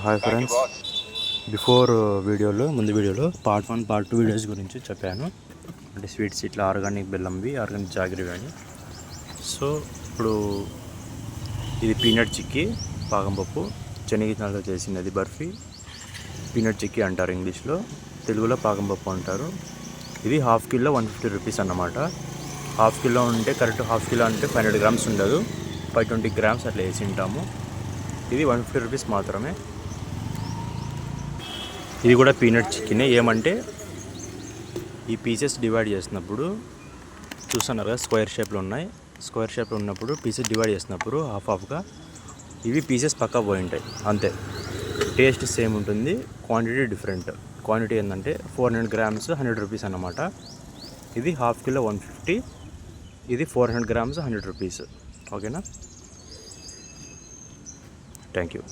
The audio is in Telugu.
హాయ్ ఫ్రెండ్స్, ముందు వీడియోలో పార్ట్ 1 పార్ట్ 2 వీడియోస్ గురించి చెప్పాను. అంటే స్వీట్స్ ఇట్లా ఆర్గానిక్ బెల్లంవి, ఆర్గానిక్ జాగరివి అని. సో ఇప్పుడు ఇది పీనట్ చిక్కీ పాకంపప్పు, శనగిత్తనాలతో చేసినది బర్ఫీ. పీనట్ చిక్కీ అంటారు ఇంగ్లీష్లో, తెలుగులో పాకంపప్పు అంటారు. ఇది హాఫ్ కిలో 150 రూపీస్ అన్నమాట. హాఫ్ కిలో ఉంటే కరెక్ట్, హాఫ్ కిలో అంటే 500 గ్రామ్స్ ఉండదు, 520 గ్రామ్స్ అట్లా వేసి ఉంటాము. ఇది 150 రూపీస్ మాత్రమే. ఇది కూడా పీనట్ చికెనే. ఏమంటే ఈ పీసెస్ డివైడ్ చేసినప్పుడు చూస్తున్నారు కదా, స్క్వేర్ షేప్లో ఉన్నాయి. స్క్వేర్ షేప్లో ఉన్నప్పుడు పీసెస్ డివైడ్ చేసినప్పుడు హాఫ్ హాఫ్గా ఇవి పీసెస్ పక్కా పోయి ఉంటాయి అంతే. టేస్ట్ సేమ్ ఉంటుంది, క్వాంటిటీ డిఫరెంట్. క్వాంటిటీ ఏంటంటే 400 గ్రామ్స్ 100 రూపీస్ అన్నమాట. ఇది హాఫ్ కిలో 150, ఇది 400 గ్రామ్స్ 100 రూపీస్. ఓకేనా? Thank you.